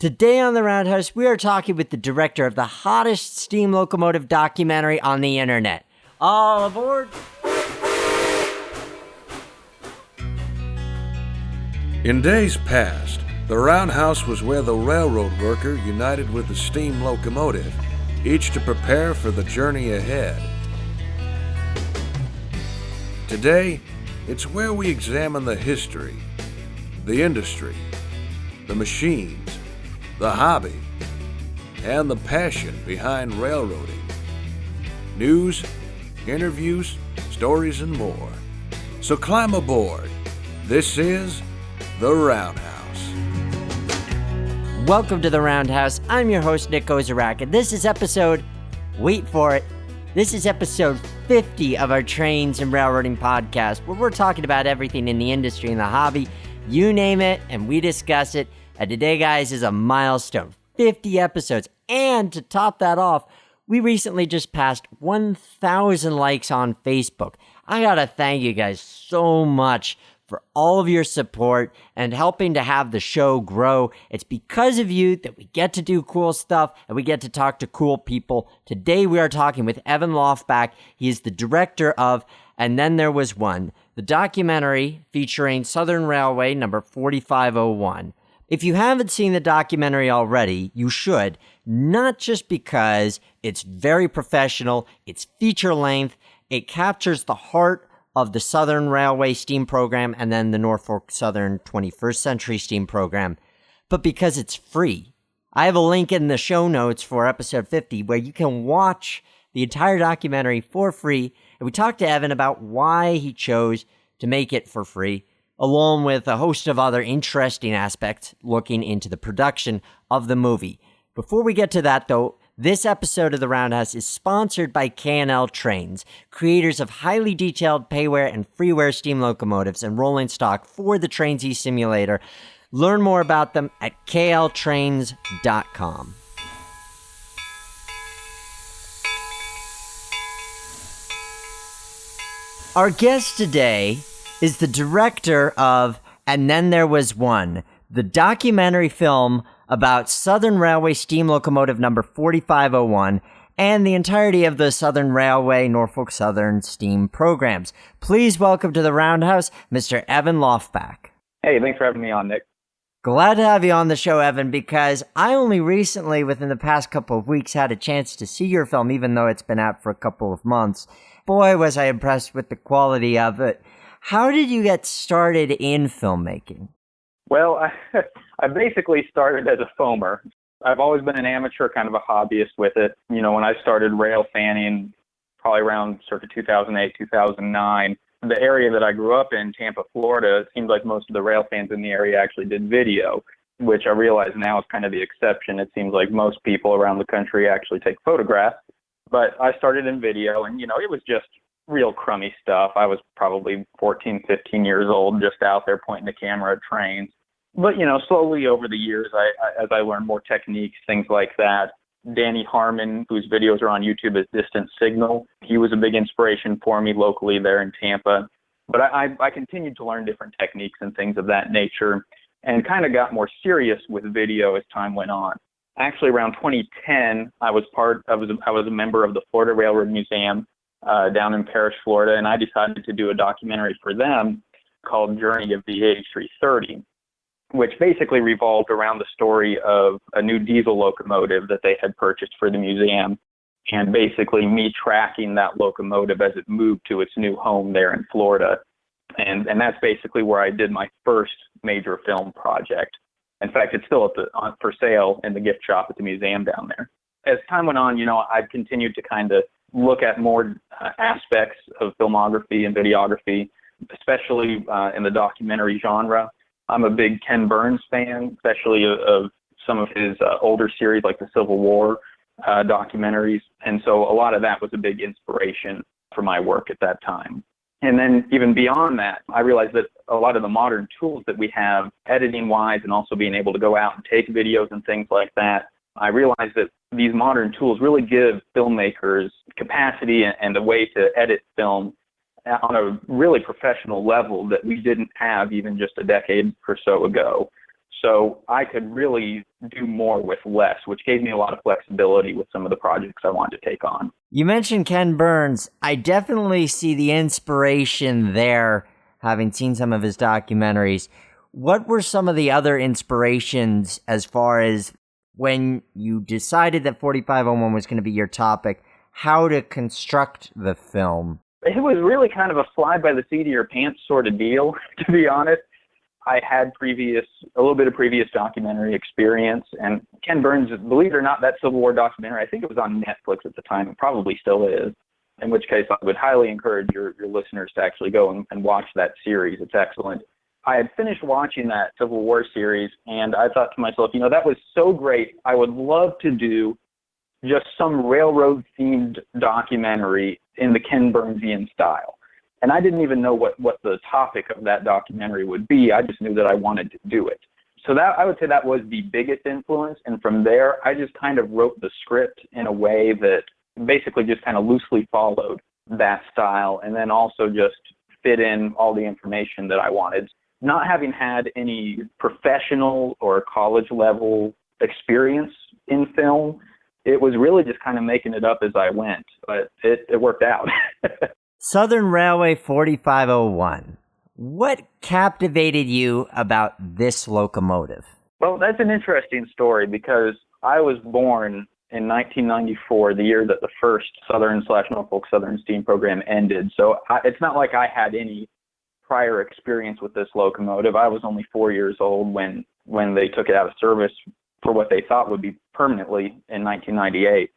Today on the Roundhouse, we are talking with the director of the hottest steam locomotive documentary on the internet. All aboard! In days past, the roundhouse was where the railroad worker united with the steam locomotive, each to prepare for the journey ahead. Today, it's where we examine the history, the industry, the machines, the hobby, and the passion behind railroading. News, interviews, stories, and more. So climb aboard. This is The Roundhouse. Welcome to the Roundhouse. I'm your host, Nick Ozarak, and this is episode, wait for it, this is episode 50 of our Trains and Railroading podcast, where we're talking about everything in the industry and the hobby. You name it, and we discuss it. And today, guys, is a milestone, 50 episodes. And to top that off, we recently just passed 1,000 likes on Facebook. I gotta thank you guys so much for all of your support and helping to have the show grow. It's because of you that we get to do cool stuff and we get to talk to cool people. Today, we are talking with Evan Lofback. He is the director of And Then There Was One, the documentary featuring Southern Railway number 4501. If you haven't seen the documentary already, you should, not just because it's very professional, it's feature length, it captures the heart of the Southern Railway steam program and then the Norfolk Southern 21st Century steam program, but because it's free. I have a link in the show notes for episode 50 where you can watch the entire documentary for free, and we talked to Evan about why he chose to make it for free, along with a host of other interesting aspects looking into the production of the movie. Before we get to that, though, this episode of The Roundhouse is sponsored by K&L Trains, creators of highly detailed payware and freeware steam locomotives and rolling stock for the Trains simulator. Learn more about them at kltrains.com. Our guest today is the director of And Then There Was One, the documentary film about Southern Railway steam locomotive number 4501 and the entirety of the Southern Railway Norfolk Southern steam programs. Please welcome to the Roundhouse, Mr. Evan Lofback. Hey, thanks for having me on, Nick. Glad to have you on the show, Evan, because I only recently, within the past couple of weeks, had a chance to see your film, even though it's been out for a couple of months. Boy, was I impressed with the quality of it. How did you get started in filmmaking? Well, I basically started as a foamer. I've always been an amateur, kind of a hobbyist with it. You know, when I started rail fanning, probably around circa 2008, 2009, the area that I grew up in, Tampa, Florida, it seemed like most of the rail fans in the area actually did video, which I realize now is kind of the exception. It seems like most people around the country actually take photographs. But I started in video, and, you know, it was just real crummy stuff. I was probably 14, 15 years old, just out there pointing the camera at trains. But, you know, slowly over the years, as I learned more techniques, things like that, Danny Harmon, whose videos are on YouTube as Distant Signal, he was a big inspiration for me locally there in Tampa. But I continued to learn different techniques and things of that nature and kind of got more serious with video as time went on. Actually, around 2010, I was a member of the Florida Railroad Museum down in Parrish, Florida, and I decided to do a documentary for them called Journey of the AH330, which basically revolved around the story of a new diesel locomotive that they had purchased for the museum, and basically me tracking that locomotive as it moved to its new home there in Florida. And that's basically where I did my first major film project. In fact, it's still for sale in the gift shop at the museum down there. As time went on, you know, I've continued to kind of look at more aspects of filmography and videography, especially in the documentary genre. I'm a big Ken Burns fan, especially of some of his older series like the Civil War documentaries. And so a lot of that was a big inspiration for my work at that time. And then even beyond that, I realized that a lot of the modern tools that we have, editing-wise, and also being able to go out and take videos and things like that, I realized that these modern tools really give filmmakers capacity and a way to edit film on a really professional level that we didn't have even just a decade or so ago. So I could really do more with less, which gave me a lot of flexibility with some of the projects I wanted to take on. You mentioned Ken Burns. I definitely see the inspiration there, having seen some of his documentaries. What were some of the other inspirations as far as when you decided that 4501 was going to be your topic, how to construct the film? It was really kind of a fly by the seat of your pants sort of deal, to be honest. I had a little bit of previous documentary experience, and Ken Burns, believe it or not, that Civil War documentary, I think it was on Netflix at the time. It probably still is, in which case I would highly encourage your listeners to actually go and watch that series. It's excellent. I had finished watching that Civil War series, and I thought to myself, that was so great. I would love to do just some railroad-themed documentary in the Ken Burnsian style. And I didn't even know what the topic of that documentary would be. I just knew that I wanted to do it. So that, I would say, that was the biggest influence. And from there, I just kind of wrote the script in a way that basically just kind of loosely followed that style, and then also just fit in all the information that I wanted. Not having had any professional or college level experience in film, it was really just kind of making it up as I went, but it worked out. Southern Railway 4501. What captivated you about this locomotive? Well, that's an interesting story because I was born in 1994, the year that the first Southern/Norfolk Southern steam program ended. So it's not like I had any prior experience with this locomotive. I was only 4 years old when they took it out of service for what they thought would be permanently in 1998.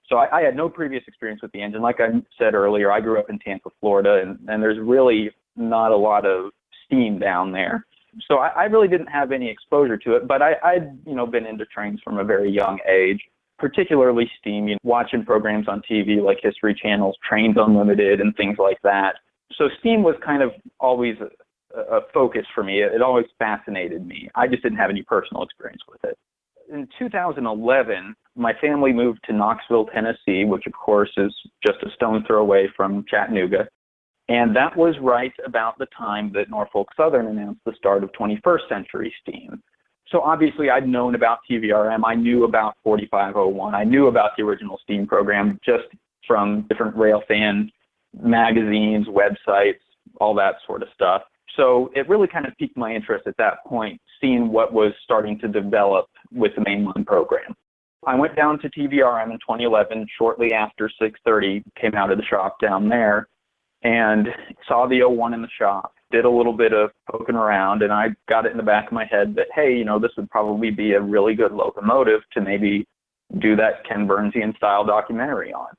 So I had no previous experience with the engine. Like I said earlier, I grew up in Tampa, Florida, and there's really not a lot of steam down there. So I really didn't have any exposure to it, but I'd been into trains from a very young age, particularly steam, watching programs on TV like History Channel's Trains Unlimited and things like that. So steam was kind of always a focus for me. It always fascinated me. I just didn't have any personal experience with it. In 2011, my family moved to Knoxville, Tennessee, which of course is just a stone's throw away from Chattanooga. And that was right about the time that Norfolk Southern announced the start of 21st century steam. So obviously I'd known about TVRM. I knew about 4501. I knew about the original steam program just from different rail fan magazines, websites, all that sort of stuff. So it really kind of piqued my interest at that point, seeing what was starting to develop with the mainline program. I went down to TVRM in 2011, shortly after 6:30, came out of the shop down there, and saw the 01 in the shop, did a little bit of poking around, and I got it in the back of my head that, hey, this would probably be a really good locomotive to maybe do that Ken Burnsian style documentary on.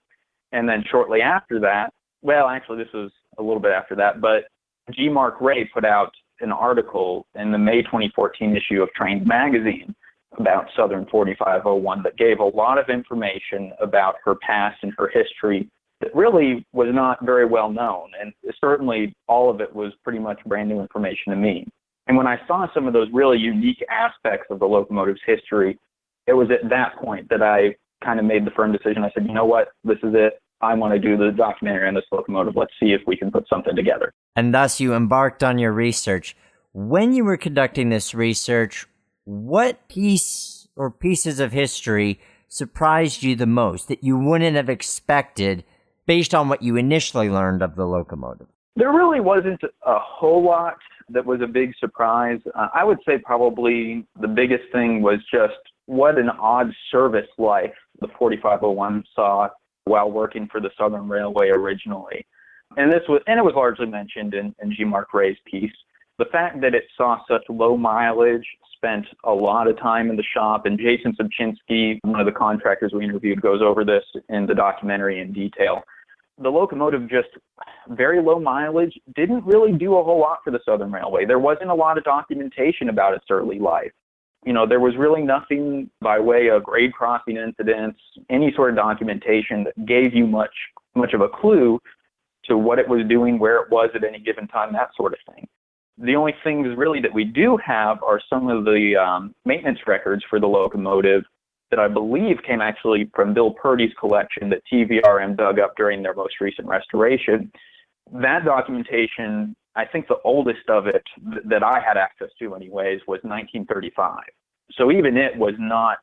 And then shortly after that, well, actually this was a little bit after that, but G. Mark Ray put out an article in the May 2014 issue of Trains magazine about Southern 4501 that gave a lot of information about her past and her history that really was not very well known. And certainly all of it was pretty much brand new information to me. And when I saw some of those really unique aspects of the locomotive's history, it was at that point that I kind of made the firm decision. I said, you know what, this is it. I want to do the documentary on this locomotive. Let's see if we can put something together. And thus you embarked on your research. When you were conducting this research, what piece or pieces of history surprised you the most that you wouldn't have expected based on what you initially learned of the locomotive? There really wasn't a whole lot that was a big surprise. I would say probably the biggest thing was just what an odd service life the 4501 saw while working for the Southern Railway originally. And it was largely mentioned in G. Mark Ray's piece. The fact that it saw such low mileage, spent a lot of time in the shop, and Jason Sobczynski, one of the contractors we interviewed, goes over this in the documentary in detail. The locomotive, just very low mileage, didn't really do a whole lot for the Southern Railway. There wasn't a lot of documentation about its early life. There was really nothing by way of grade crossing incidents, any sort of documentation that gave you much of a clue to what it was doing, where it was at any given time, that sort of thing. The only things really that we do have are some of the maintenance records for the locomotive that I believe came actually from Bill Purdy's collection that TVRM dug up during their most recent restoration. That documentation I think the oldest of it that I had access to anyways was 1935. So even it was not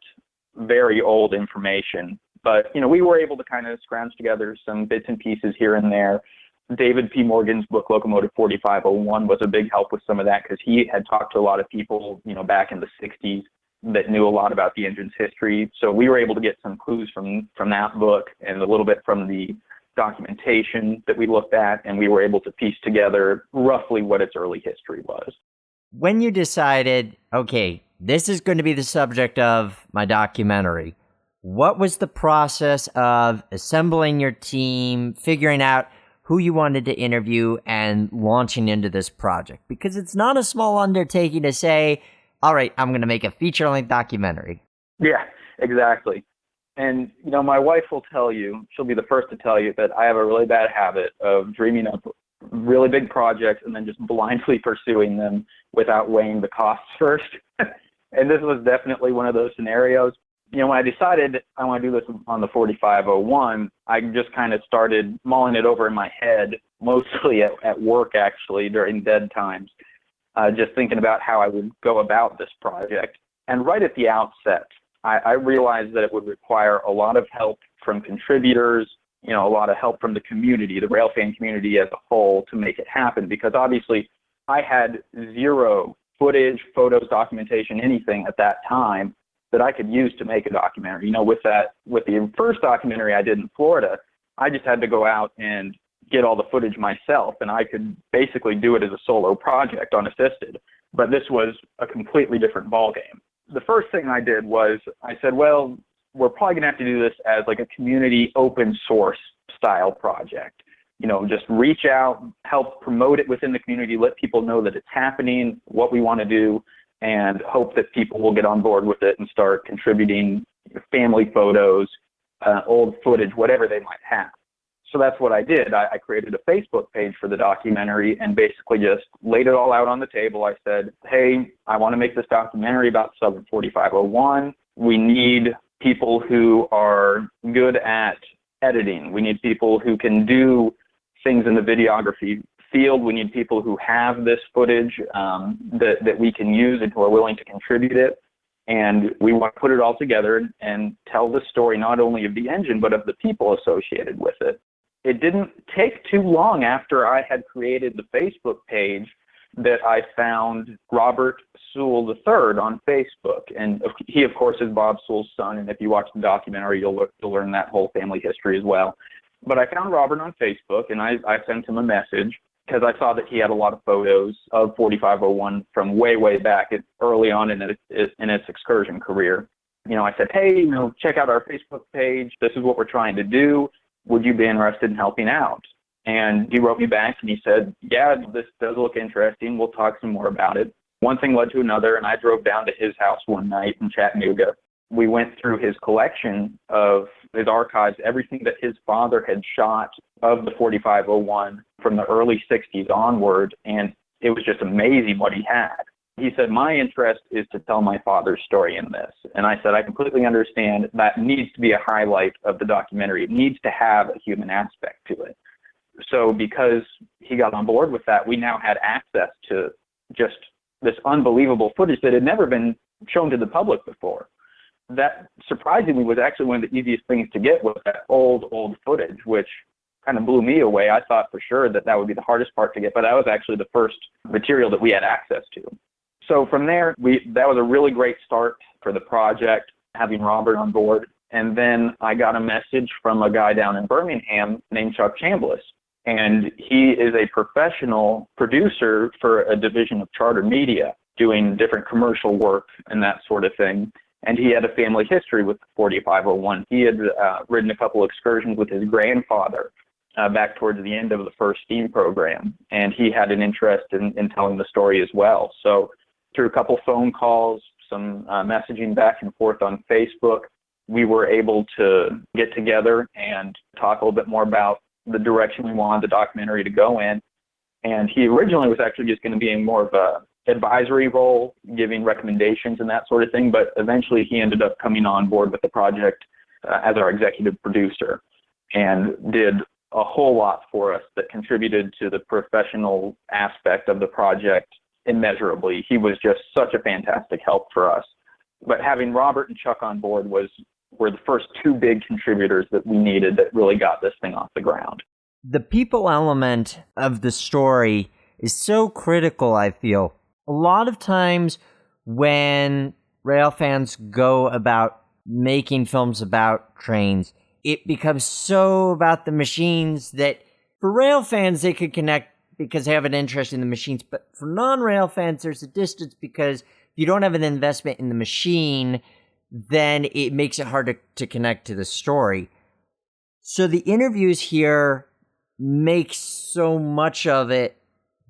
very old information. But, we were able to kind of scrounge together some bits and pieces here and there. David P. Morgan's book, Locomotive 4501, was a big help with some of that because he had talked to a lot of people, back in the 60s that knew a lot about the engine's history. So we were able to get some clues from that book and a little bit from the documentation that we looked at, and we were able to piece together roughly what its early history was. When you decided, okay, this is going to be the subject of my documentary, what was the process of assembling your team, figuring out who you wanted to interview, and launching into this project? Because it's not a small undertaking to say, all right, I'm going to make a feature-length documentary. Yeah, exactly. And, my wife will tell you, she'll be the first to tell you that I have a really bad habit of dreaming up really big projects and then just blindly pursuing them without weighing the costs first. And this was definitely one of those scenarios. When I decided I want to do this on the 4501, I just kind of started mulling it over in my head, mostly at work, actually, during dead times, just thinking about how I would go about this project. And right at the outset, I realized that it would require a lot of help from contributors, a lot of help from the community, the railfan community as a whole, to make it happen, because obviously I had zero footage, photos, documentation, anything at that time that I could use to make a documentary. With the first documentary I did in Florida, I just had to go out and get all the footage myself, and I could basically do it as a solo project unassisted. But this was a completely different ballgame. The first thing I did was I said, well, we're probably going to have to do this as like a community open source style project. Just reach out, help promote it within the community, let people know that it's happening, what we want to do, and hope that people will get on board with it and start contributing family photos, old footage, whatever they might have. So that's what I did. I created a Facebook page for the documentary and basically just laid it all out on the table. I said, hey, I want to make this documentary about Southern 4501. We need people who are good at editing. We need people who can do things in the videography field. We need people who have this footage that we can use and who are willing to contribute it. And we want to put it all together and tell the story not only of the engine, but of the people associated with it. It didn't take too long after I had created the Facebook page that I found Robert Sewell III on Facebook. And he, of course, is Bob Sewell's son. And if you watch the documentary, you'll learn that whole family history as well. But I found Robert on Facebook, and I sent him a message because I saw that he had a lot of photos of 4501 from way, way back early on in its excursion career. I said, hey, check out our Facebook page. This is what we're trying to do. Would you be interested in helping out? And he wrote me back and he said, yeah, this does look interesting. We'll talk some more about it. One thing led to another, and I drove down to his house one night in Chattanooga. We went through his collection of his archives, everything that his father had shot of the 4501 from the early 60s onward, and it was just amazing what he had. He said, my interest is to tell my father's story in this. And I said, I completely understand that needs to be a highlight of the documentary. It needs to have a human aspect to it. So because he got on board with that, we now had access to just this unbelievable footage that had never been shown to the public before. That surprisingly was actually one of the easiest things to get, was that old footage, which kind of blew me away. I thought for sure that would be the hardest part to get, but that was actually the first material that we had access to. So from there, that was a really great start for the project, having Robert on board. And then I got a message from a guy down in Birmingham named Chuck Chambliss. And he is a professional producer for a division of Charter Media, doing different commercial work and that sort of thing. And he had a family history with 4501. He had ridden a couple excursions with his grandfather back towards the end of the first steam program. And he had an interest in telling the story as well. So through a couple phone calls, some messaging back and forth on Facebook, we were able to get together and talk a little bit more about the direction we wanted the documentary to go in. And he originally was actually just going to be in more of a advisory role, giving recommendations and that sort of thing, but eventually he ended up coming on board with the project as our executive producer and did a whole lot for us that contributed to the professional aspect of the project immeasurably. He was just such a fantastic help for us. But having Robert and Chuck on board were the first two big contributors that we needed that really got this thing off the ground. The people element of the story is so critical, I feel. A lot of times when rail fans go about making films about trains, it becomes so about the machines that for rail fans, they could connect because they have an interest in the machines. But for non-rail fans, there's a distance because if you don't have an investment in the machine, then it makes it hard to connect to the story. So the interviews here make so much of it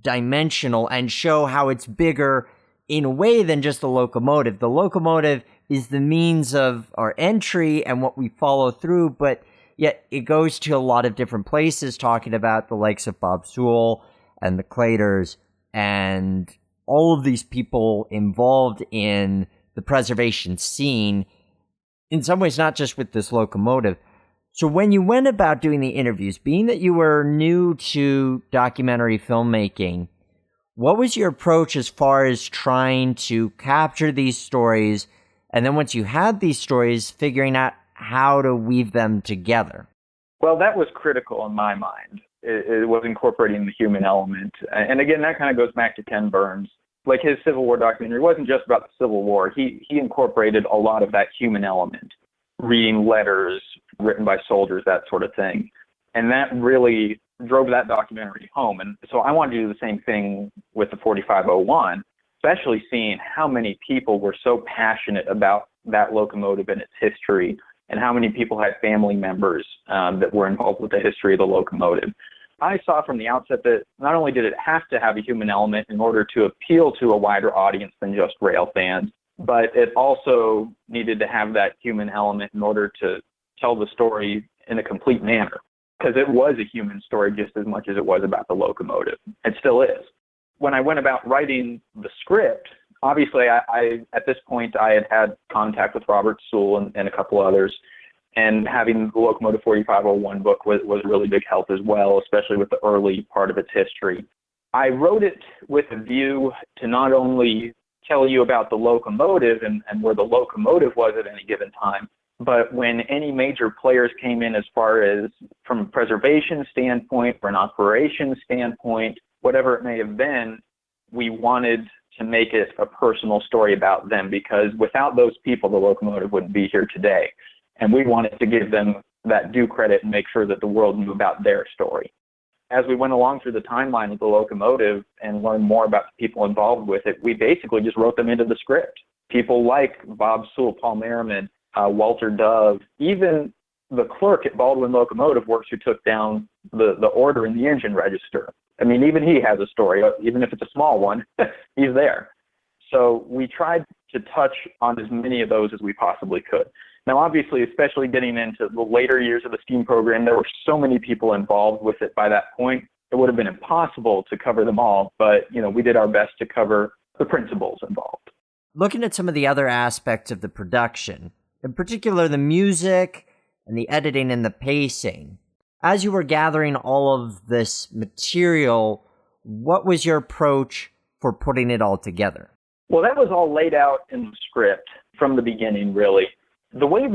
dimensional and show how it's bigger in a way than just the locomotive. The locomotive is the means of our entry and what we follow through, but yet it goes to a lot of different places, talking about the likes of Bob Sewell and the Claters and all of these people involved in the preservation scene, in some ways not just with this locomotive. So when you went about doing the interviews, being that you were new to documentary filmmaking, what was your approach as far as trying to capture these stories, and then once you had these stories, figuring out how to weave them together? Well, that was critical in my mind. It was incorporating the human element. And again, that kind of goes back to Ken Burns. Like his Civil War documentary wasn't just about the Civil War. He incorporated a lot of that human element, reading letters written by soldiers, that sort of thing. And that really drove that documentary home. And so I wanted to do the same thing with the 4501, especially seeing how many people were so passionate about that locomotive and its history, and how many people had family members that were involved with the history of the locomotive. I saw from the outset that not only did it have to have a human element in order to appeal to a wider audience than just rail fans, but it also needed to have that human element in order to tell the story in a complete manner, because it was a human story just as much as it was about the locomotive. It still is. When I went about writing the script, obviously I at this point I had contact with Robert Sewell and a couple others, and having the Locomotive 4501 book was a really big help as well, especially with the early part of its history. I wrote it with a view to not only tell you about the locomotive and where the locomotive was at any given time, but when any major players came in as far as from a preservation standpoint or an operations standpoint, whatever it may have been, we wanted to make it a personal story about them, because without those people, the locomotive wouldn't be here today. And we wanted to give them that due credit and make sure that the world knew about their story. As we went along through the timeline of the locomotive and learned more about the people involved with it, we basically just wrote them into the script. People like Bob Sewell, Paul Merriman, Walter Dove, even the clerk at Baldwin Locomotive Works who took down the order in the engine register. I mean, even he has a story, even if it's a small one, he's there. So we tried to touch on as many of those as we possibly could. Now, obviously, especially getting into the later years of the STEAM program, there were so many people involved with it by that point. It would have been impossible to cover them all, but, we did our best to cover the principles involved. Looking at some of the other aspects of the production, in particular the music and the editing and the pacing, as you were gathering all of this material, what was your approach for putting it all together? Well, that was all laid out in the script from the beginning, really. The way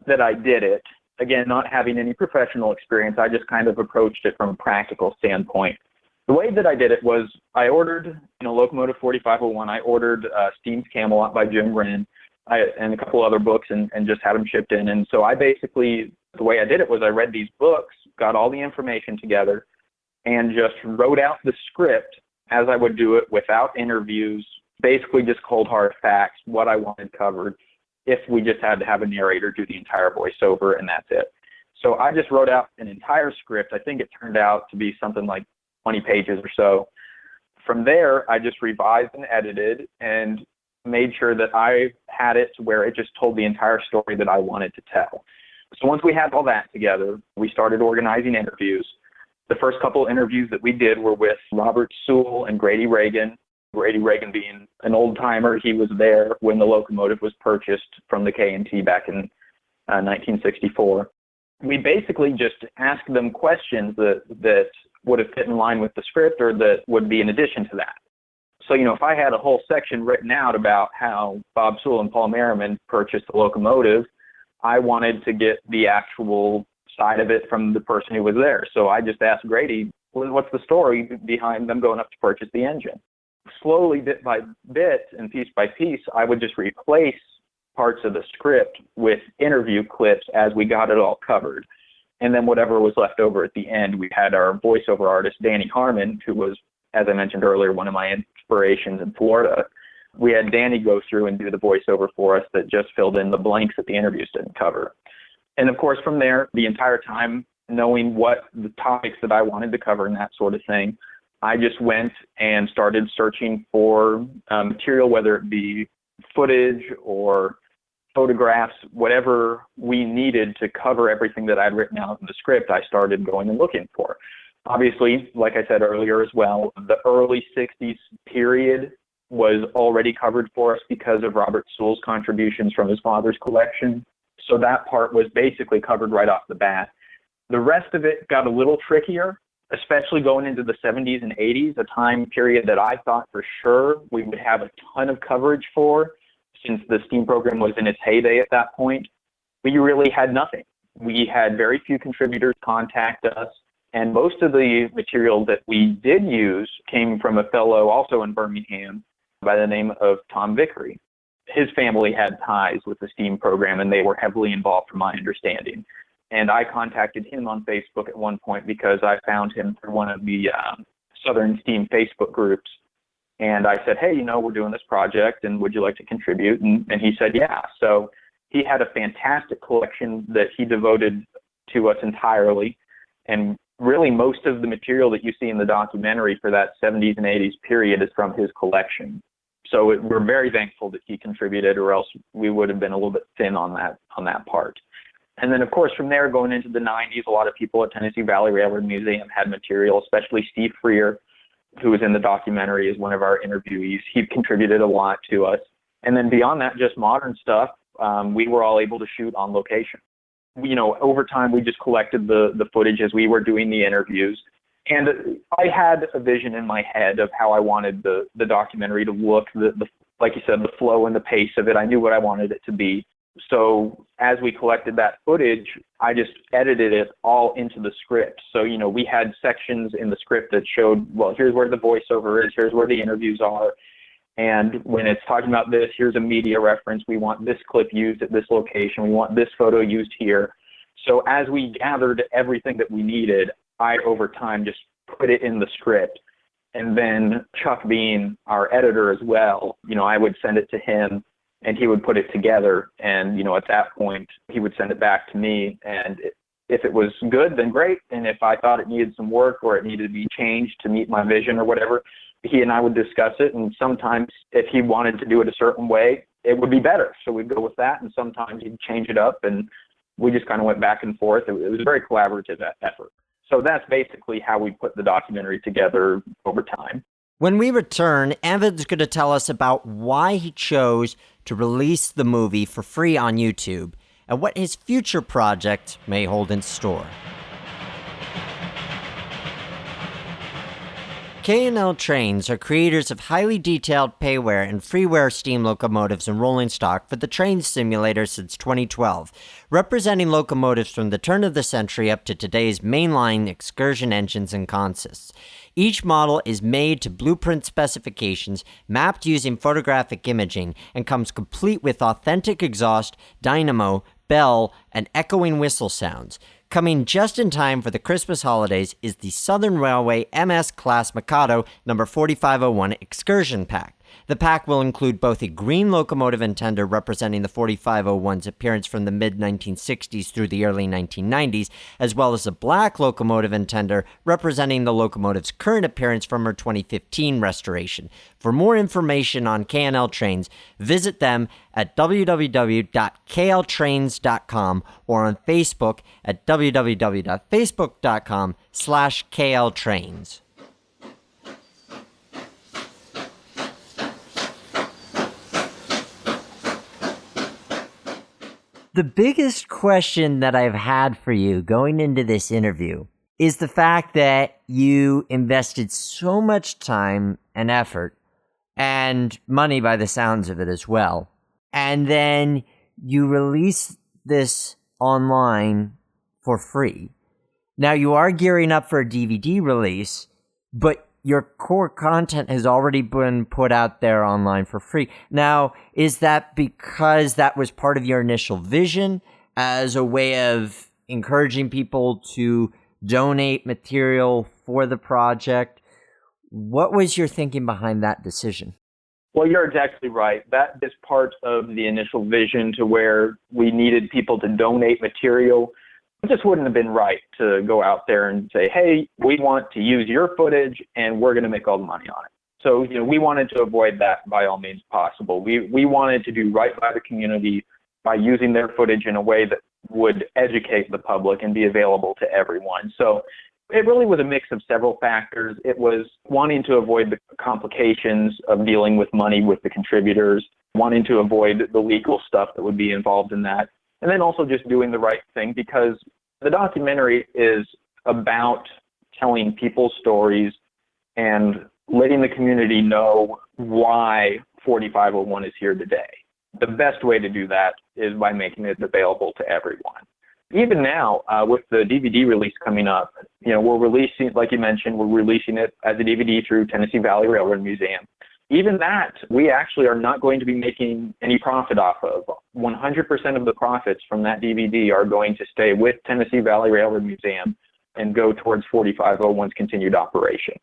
that I did it, again, not having any professional experience, I just kind of approached it from a practical standpoint. The way that I did it was I ordered, Locomotive 4501. I ordered Steam's Camelot by Jim Wren and a couple other books and just had them shipped in. And so I basically, the way I did it was I read these books, got all the information together, and just wrote out the script as I would do it without interviews, basically just cold hard facts, what I wanted covered, if we just had to have a narrator do the entire voiceover, and that's it. So I just wrote out an entire script. I think it turned out to be something like 20 pages or so. From there, I just revised and edited and made sure that I had it to where it just told the entire story that I wanted to tell. So once we had all that together, we started organizing interviews. The first couple of interviews that we did were with Robert Sewell and Grady Reagan. Grady Reagan being an old-timer, he was there when the locomotive was purchased from the K&T back in 1964. we basically just asked them questions that would have fit in line with the script or that would be in addition to that. So, if I had a whole section written out about how Bob Sewell and Paul Merriman purchased the locomotive, I wanted to get the actual side of it from the person who was there. So I just asked Grady, what's the story behind them going up to purchase the engine? Slowly, bit by bit and piece by piece, I would just replace parts of the script with interview clips as we got it all covered. And then whatever was left over at the end, we had our voiceover artist, Danny Harmon, who was, as I mentioned earlier, one of my inspirations in Florida. We had Danny go through and do the voiceover for us that just filled in the blanks that the interviews didn't cover. And of course, from there, the entire time, knowing what the topics that I wanted to cover and that sort of thing, I just went and started searching for material, whether it be footage or photographs, whatever we needed to cover everything that I'd written out in the script, I started going and looking for. Obviously, like I said earlier as well, the early 60s period was already covered for us because of Robert Sewell's contributions from his father's collection. So that part was basically covered right off the bat. The rest of it got a little trickier, especially going into the 70s and 80s, a time period that I thought for sure we would have a ton of coverage for, since the STEAM program was in its heyday at that point. We really had nothing. We had very few contributors contact us, and most of the material that we did use came from a fellow also in Birmingham by the name of Tom Vickery. His family had ties with the STEAM program, and they were heavily involved from my understanding. And I contacted him on Facebook at one point because I found him through one of the Southern STEAM Facebook groups. And I said, hey, we're doing this project, and would you like to contribute? And he said, yeah. So he had a fantastic collection that he devoted to us entirely. And really most of the material that you see in the documentary for that 70s and 80s period is from his collection. So we're very thankful that he contributed, or else we would have been a little bit thin on that part. And then, of course, from there, going into the 90s, a lot of people at Tennessee Valley Railroad Museum had material, especially Steve Freer, who was in the documentary as one of our interviewees. He contributed a lot to us. And then beyond that, just modern stuff, we were all able to shoot on location. Over time, we just collected the footage as we were doing the interviews. And I had a vision in my head of how I wanted the documentary to look, like you said, the flow and the pace of it. I knew what I wanted it to be. So as we collected that footage, I just edited it all into the script. So, we had sections in the script that showed, well, here's where the voiceover is, here's where the interviews are. And when it's talking about this, here's a media reference. We want this clip used at this location. We want this photo used here. So as we gathered everything that we needed, I, over time, just put it in the script. And then Chuck, being our editor as well, I would send it to him, and he would put it together. And, at that point, he would send it back to me. And if it was good, then great. And if I thought it needed some work or it needed to be changed to meet my vision or whatever, he and I would discuss it. And sometimes if he wanted to do it a certain way, it would be better. So we'd go with that. And sometimes he'd change it up. And we just kind of went back and forth. It was a very collaborative effort. So that's basically how we put the documentary together over time. When we return, Evan's going to tell us about why he chose to release the movie for free on YouTube and what his future project may hold in store. K&L Trains are creators of highly detailed payware and freeware steam locomotives and rolling stock for the train simulator since 2012, representing locomotives from the turn of the century up to today's mainline excursion engines and consists. Each model is made to blueprint specifications, mapped using photographic imaging, and comes complete with authentic exhaust, dynamo, bell, and echoing whistle sounds. Coming just in time for the Christmas holidays is the Southern Railway MS Class Mikado No. 4501 Excursion Pack. The pack will include both a green locomotive and tender representing the 4501's appearance from the mid-1960s through the early 1990s, as well as a black locomotive and tender representing the locomotive's current appearance from her 2015 restoration. For more information on K&L Trains, visit them at www.kltrains.com or on Facebook at www.facebook.com/kltrains. The biggest question that I've had for you going into this interview is the fact that you invested so much time and effort and money by the sounds of it as well. And then you release this online for free. Now you are gearing up for a DVD release, but your core content has already been put out there online for free. Now, is that because that was part of your initial vision as a way of encouraging people to donate material for the project? What was your thinking behind that decision? Well, you're exactly right. That is part of the initial vision, to where we needed people to donate material. It just wouldn't have been right to go out there and say, hey, we want to use your footage and we're going to make all the money on it. So, we wanted to avoid that by all means possible. We wanted to do right by the community by using their footage in a way that would educate the public and be available to everyone. So it really was a mix of several factors. It was wanting to avoid the complications of dealing with money with the contributors, wanting to avoid the legal stuff that would be involved in that, and then also just doing the right thing, because the documentary is about telling people's stories and letting the community know why 4501 is here today. The best way to do that is by making it available to everyone. Even now, with the DVD release coming up, we're releasing, like you mentioned, we're releasing it as a DVD through Tennessee Valley Railroad Museum. Even that, we actually are not going to be making any profit off of. 100% of the profits from that DVD are going to stay with Tennessee Valley Railroad Museum and go towards 4501's continued operation.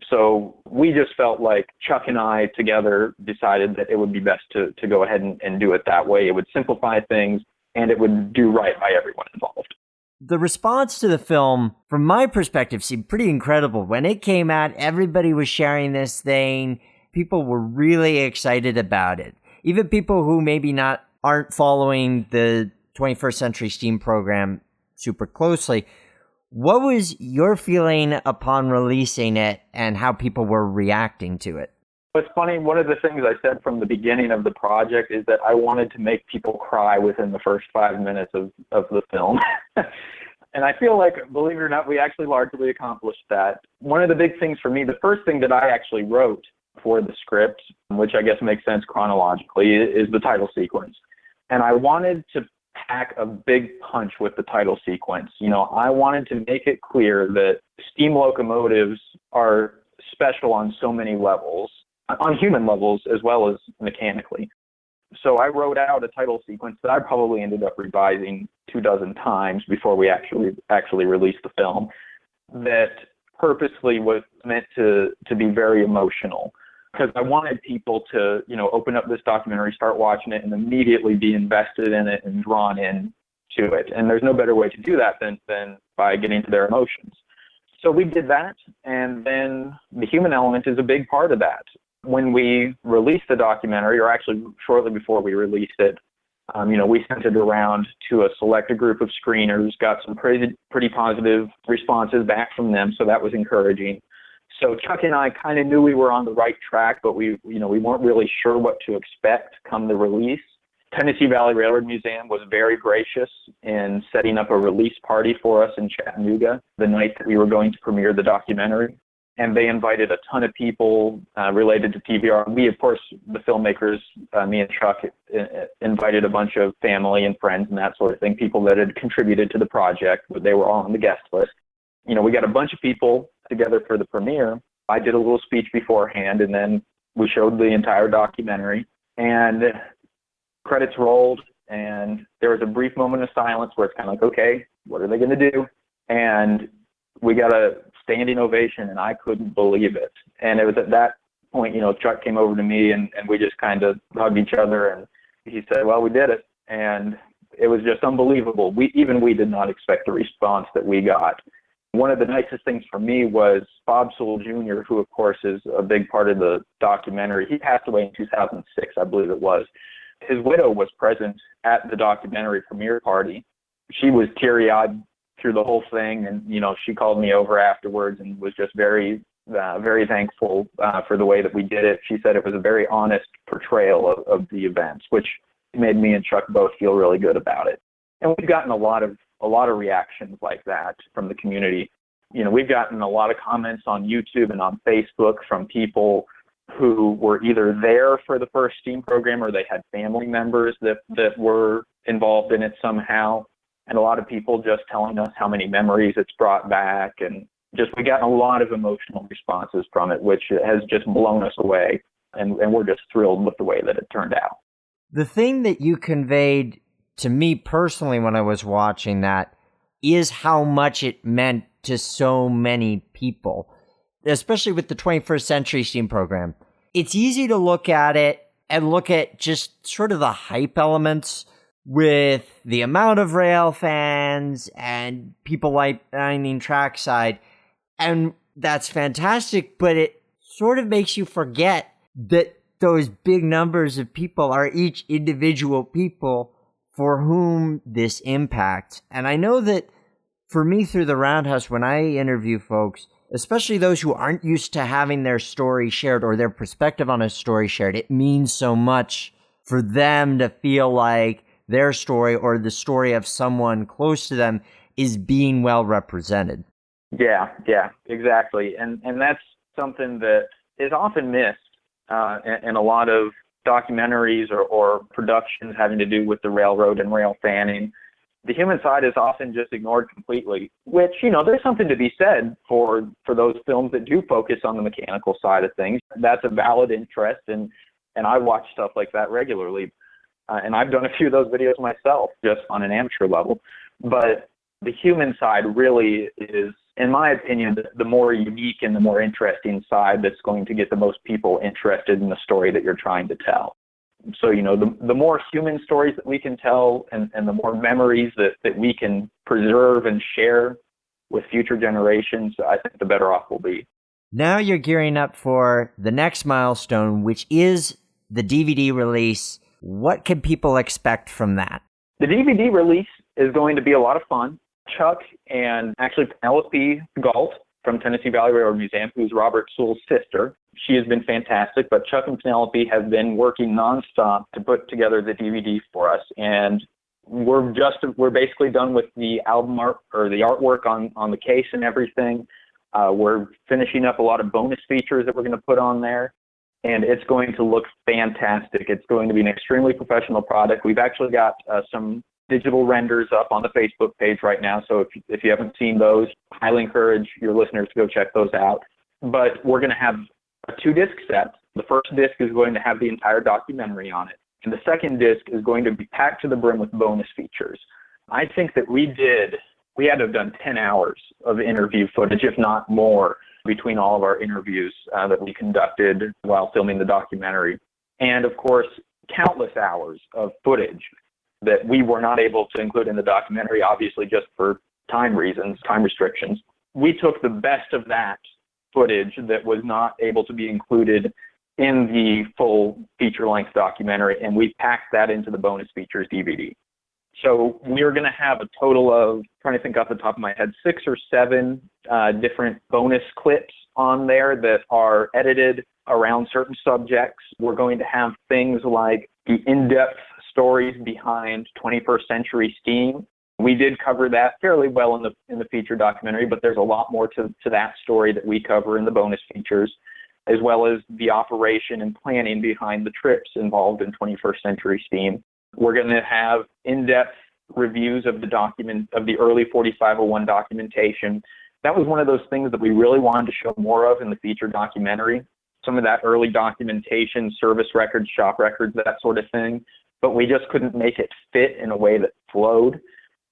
So we just felt like Chuck and I together decided that it would be best to go ahead and do it that way. It would simplify things and it would do right by everyone involved. The response to the film, from my perspective, seemed pretty incredible. When it came out, everybody was sharing this thing. People were really excited about it. Even people who maybe aren't following the 21st Century STEAM program super closely. What was your feeling upon releasing it and how people were reacting to it? It's funny, one of the things I said from the beginning of the project is that I wanted to make people cry within the first 5 minutes of the film. And I feel like, believe it or not, we actually largely accomplished that. One of the big things for me, the first thing that I actually wrote for the script, which I guess makes sense chronologically, is the title sequence. And I wanted to pack a big punch with the title sequence. I wanted to make it clear that steam locomotives are special on so many levels, on human levels as well as mechanically. So I wrote out a title sequence that I probably ended up revising 24 times before we actually released the film, that purposely was meant to be very emotional, because I wanted people to, open up this documentary, start watching it, and immediately be invested in it and drawn in to it. And there's no better way to do that than by getting to their emotions. So we did that, and then the human element is a big part of that. When we released the documentary, or actually shortly before we released it, we sent it around to a selected group of screeners, got some pretty positive responses back from them, so that was encouraging. So Chuck and I kind of knew we were on the right track, but we weren't really sure what to expect come the release. Tennessee Valley Railroad Museum was very gracious in setting up a release party for us in Chattanooga the night that we were going to premiere the documentary. And they invited a ton of people related to TVR. We, of course, the filmmakers, me and Chuck, invited a bunch of family and friends and that sort of thing, people that had contributed to the project, but they were all on the guest list. We got a bunch of people together for the premiere. I did a little speech beforehand, and then we showed the entire documentary. And credits rolled, and there was a brief moment of silence where it's kind of like, okay, what are they going to do? And we got a standing ovation, and I couldn't believe it. And it was at that point, Chuck came over to me, and we just kind of hugged each other, and he said, well, we did it. And it was just unbelievable. We did not expect the response that we got. One of the nicest things for me was Bob Sewell Jr., who, of course, is a big part of the documentary. He passed away in 2006, I believe it was. His widow was present at the documentary premiere party. She was teary-eyed through the whole thing, and she called me over afterwards and was just very thankful for the way that we did it. She said it was a very honest portrayal of the events, which It made me and Chuck both feel really good about it. And we've gotten a lot of reactions like that from the community. We've gotten a lot of comments on YouTube and on Facebook from people who were either there for the first STEAM program or they had family members that were involved in it somehow. And a lot of people just telling us how many memories it's brought back. And we've gotten a lot of emotional responses from it, which has just blown us away. And we're just thrilled with the way that it turned out. The thing that you conveyed to me personally when I was watching that is how much it meant to so many people, especially with the 21st Century STEAM program. It's easy to look at it and look at just sort of the hype elements with the amount of rail fans and people lining trackside, and that's fantastic, but it sort of makes you forget that those big numbers of people are each individual people for whom this impacts. And I know that for me through the Roundhouse, when I interview folks, especially those who aren't used to having their story shared or their perspective on a story shared, it means so much for them to feel like their story or the story of someone close to them is being well represented. Yeah, exactly. And that's something that is often missed in a lot of documentaries or productions having to do with the railroad and rail fanning. The human side is often just ignored completely, which, there's something to be said for those films that do focus on the mechanical side of things. That's a valid interest, and I watch stuff like that regularly. And I've done a few of those videos myself, just on an amateur level. But the human side really is, in my opinion, the more unique and the more interesting side that's going to get the most people interested in the story that you're trying to tell. So, the more human stories that we can tell and the more memories that we can preserve and share with future generations, I think the better off we'll be. Now you're gearing up for the next milestone, which is the DVD release. What can people expect from that? The DVD release is going to be a lot of fun. Chuck and actually Penelope Galt from Tennessee Valley Railroad Museum, who's Robert Sewell's sister. She has been fantastic, but Chuck and Penelope have been working nonstop to put together the DVD for us. And we're basically done with the album art or the artwork on the case and everything. We're finishing up a lot of bonus features that we're going to put on there. And it's going to look fantastic. It's going to be an extremely professional product. We've actually got some digital renders up on the Facebook page right now. So if you haven't seen those, I highly encourage your listeners to go check those out. But we're going to have a 2-disc set. The first disc is going to have the entire documentary on it. And the second disc is going to be packed to the brim with bonus features. I think that we had to have done 10 hours of interview footage, if not more, between all of our interviews that we conducted while filming the documentary. And of course, countless hours of footage that we were not able to include in the documentary, obviously just for time reasons, time restrictions. We took the best of that footage that was not able to be included in the full feature-length documentary, and we packed that into the bonus features DVD. So we're going to have a total of, trying to think off the top of my head, 6 or 7 different bonus clips on there that are edited around certain subjects. We're going to have things like the in-depth stories behind 21st century steam. We did cover that fairly well in the feature documentary, but there's a lot more to that story that we cover in the bonus features, as well as the operation and planning behind the trips involved in 21st century steam. We're going to have in-depth reviews of the early 4501 documentation. That was one of those things that we really wanted to show more of in the feature documentary. Some of that early documentation, service records, shop records, that sort of thing. But we just couldn't make it fit in a way that flowed.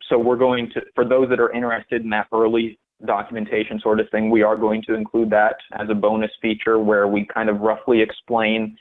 So we're going to, for those that are interested in that early documentation sort of thing, we are going to include that as a bonus feature where we kind of roughly explain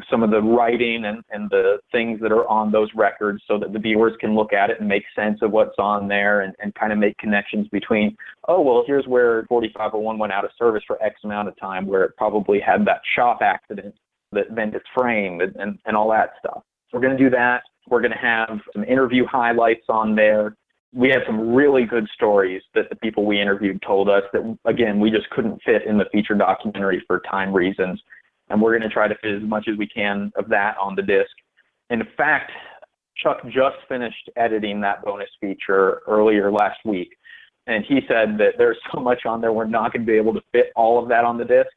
some of the writing and the things that are on those records so that the viewers can look at it and make sense of what's on there and kind of make connections between, oh, well, here's where 4501 went out of service for X amount of time, where it probably had that shop accident that bent its frame and all that stuff. So we're going to do that. We're going to have some interview highlights on there. We had some really good stories that the people we interviewed told us that, again, we just couldn't fit in the feature documentary for time reasons. And we're going to try to fit as much as we can of that on the disc. In fact, Chuck just finished editing that bonus feature earlier last week, and he said that there's so much on there, we're not going to be able to fit all of that on the disc.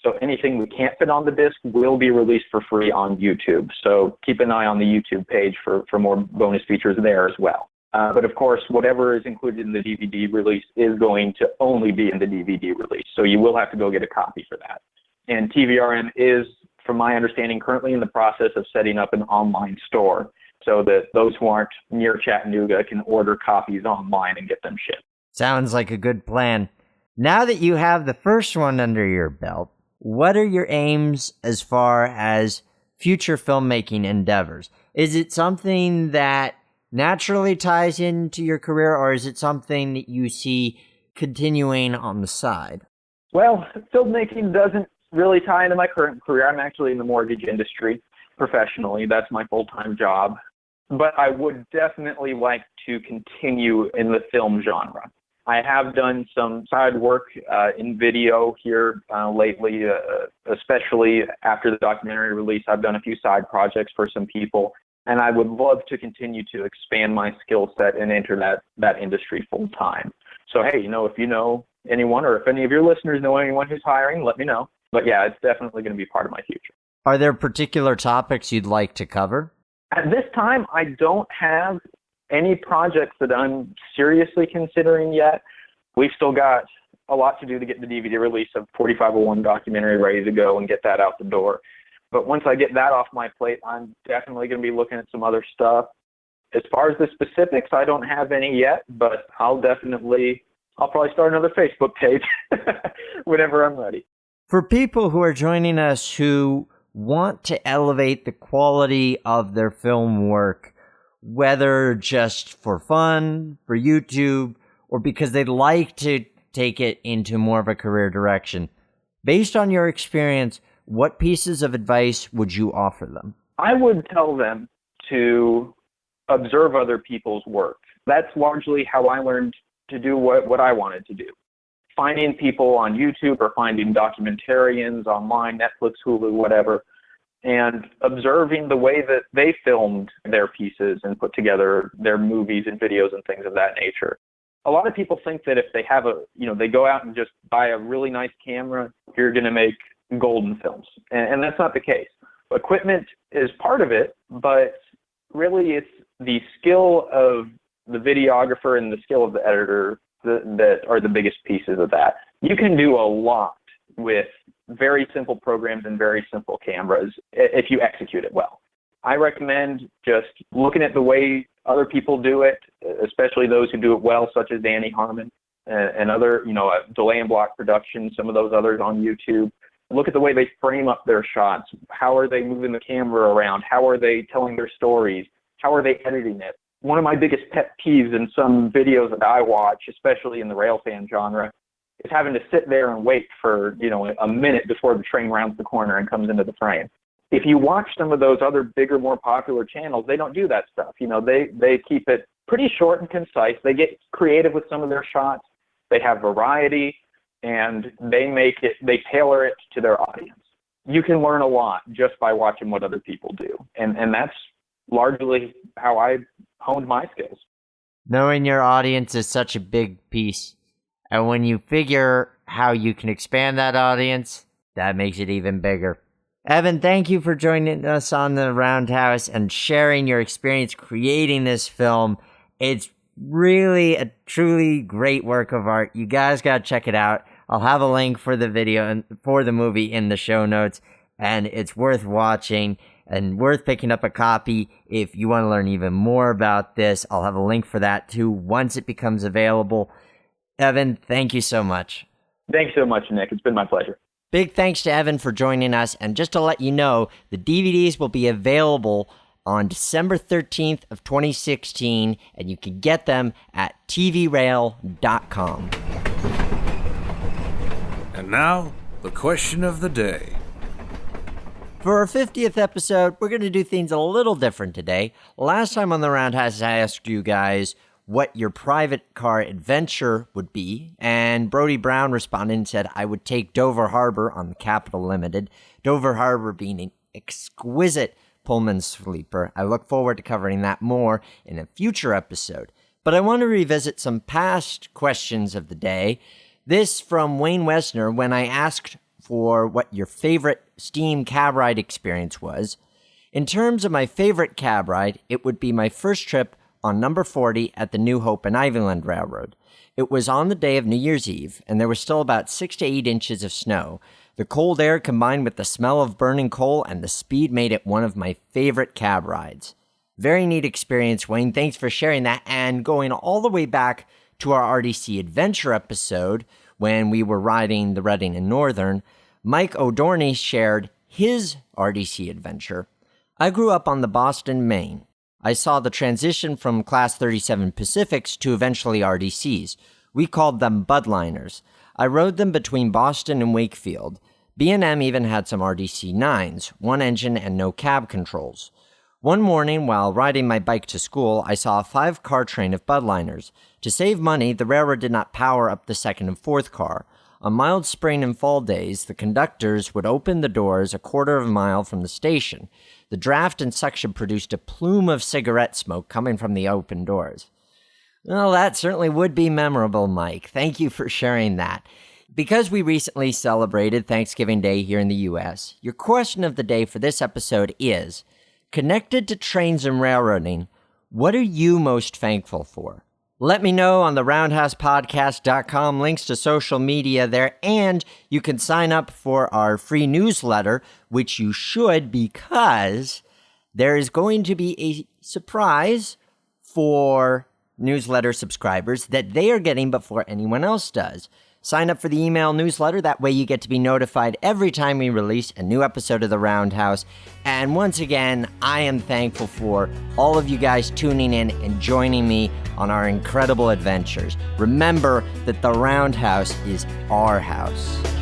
So anything we can't fit on the disc will be released for free on YouTube. So keep an eye on the YouTube page for more bonus features there as well. But of course, whatever is included in the DVD release is going to only be in the DVD release. So you will have to go get a copy for that. And TVRM is, from my understanding, currently in the process of setting up an online store so that those who aren't near Chattanooga can order copies online and get them shipped. Sounds like a good plan. Now that you have the first one under your belt, what are your aims as far as future filmmaking endeavors? Is it something that naturally ties into your career, or is it something that you see continuing on the side? Well, filmmaking doesn't really tie into my current career. I'm actually in the mortgage industry professionally. That's my full-time job. But I would definitely like to continue in the film genre. I have done some side work in video here lately, especially after the documentary release. I've done a few side projects for some people, and I would love to continue to expand my skill set and enter that industry full time. So, hey, if you know anyone, or if any of your listeners know anyone who's hiring, let me know. But yeah, it's definitely going to be part of my future. Are there particular topics you'd like to cover? At this time, I don't have any projects that I'm seriously considering yet. We've still got a lot to do to get the DVD release of 4501 documentary ready to go and get that out the door. But once I get that off my plate, I'm definitely going to be looking at some other stuff. As far as the specifics, I don't have any yet, but I'll probably start another Facebook page whenever I'm ready. For people who are joining us who want to elevate the quality of their film work, whether just for fun, for YouTube, or because they'd like to take it into more of a career direction, based on your experience, what pieces of advice would you offer them? I would tell them to observe other people's work. That's largely how I learned to do what I wanted to do. Finding people on YouTube or finding documentarians online, Netflix, Hulu, whatever, and observing the way that they filmed their pieces and put together their movies and videos and things of that nature. A lot of people think that if they have they go out and just buy a really nice camera, you're going to make golden films. And that's not the case. Equipment is part of it, but really it's the skill of the videographer and the skill of the editor that are the biggest pieces of that. You can do a lot with very simple programs and very simple cameras if you execute it well. I recommend just looking at the way other people do it, especially those who do it well, such as Danny Harmon and other, Delay and Block Productions, some of those others on YouTube. Look at the way they frame up their shots. How are they moving the camera around? How are they telling their stories? How are they editing it? One of my biggest pet peeves in some videos that I watch, especially in the railfan genre, is having to sit there and wait for, a minute before the train rounds the corner and comes into the frame. If you watch some of those other bigger, more popular channels, they don't do that stuff. They keep it pretty short and concise. They get creative with some of their shots. They have variety, and they tailor it to their audience. You can learn a lot just by watching what other people do. And that's largely how I honed my skills. Knowing your audience is such a big piece. And when you figure how you can expand that audience, that makes it even bigger. Evan, thank you for joining us on the Roundhouse and sharing your experience creating this film. It's really a truly great work of art. You guys got to check it out. I'll have a link for the video and for the movie in the show notes, and it's worth watching and worth picking up a copy if you want to learn even more about this. I'll have a link for that too once it becomes available. Evan, thank you so much. Thanks so much, Nick. It's been my pleasure. Big thanks to Evan for joining us. And just to let you know, the DVDs will be available on December 13th of 2016, and you can get them at tvrail.com. And now, the question of the day. For our 50th episode, we're going to do things a little different today. Last time on the Roundhouse, I asked you guys what your private car adventure would be, and Brody Brown responded and said, I would take Dover Harbor on the Capital Limited. Dover Harbor being an exquisite Pullman sleeper. I look forward to covering that more in a future episode. But I want to revisit some past questions of the day. This from Wayne Wesner when I asked for what your favorite steam cab ride experience was. In terms of my favorite cab ride, it would be my first trip on number 40 at the New Hope and Ivyland Railroad. It was on the day of New Year's Eve, and there was still about 6 to 8 inches of snow. The cold air combined with the smell of burning coal and the speed made it one of my favorite cab rides. Very neat experience, Wayne. Thanks for sharing that. And going all the way back to our RDC Adventure episode when we were riding the Reading and Northern, Mike O'Dorney shared his RDC adventure. I grew up on the Boston, Maine. I saw the transition from Class 37 Pacifics to eventually RDCs. We called them Budliners. I rode them between Boston and Wakefield. B&M even had some RDC 9s, one engine and no cab controls. One morning, while riding my bike to school, I saw a 5-car train of Budliners. To save money, the railroad did not power up the second and fourth car. On mild spring and fall days, the conductors would open the doors a quarter of a mile from the station. The draft and suction produced a plume of cigarette smoke coming from the open doors. Well, that certainly would be memorable, Mike. Thank you for sharing that. Because we recently celebrated Thanksgiving Day here in the U.S., your question of the day for this episode is, connected to trains and railroading, what are you most thankful for? Let me know on the roundhousepodcast.com, links to social media there, and you can sign up for our free newsletter, which you should because there is going to be a surprise for newsletter subscribers that they are getting before anyone else does. Sign up for the email newsletter. That way you get to be notified every time we release a new episode of The Roundhouse. And once again, I am thankful for all of you guys tuning in and joining me on our incredible adventures. Remember that The Roundhouse is our house.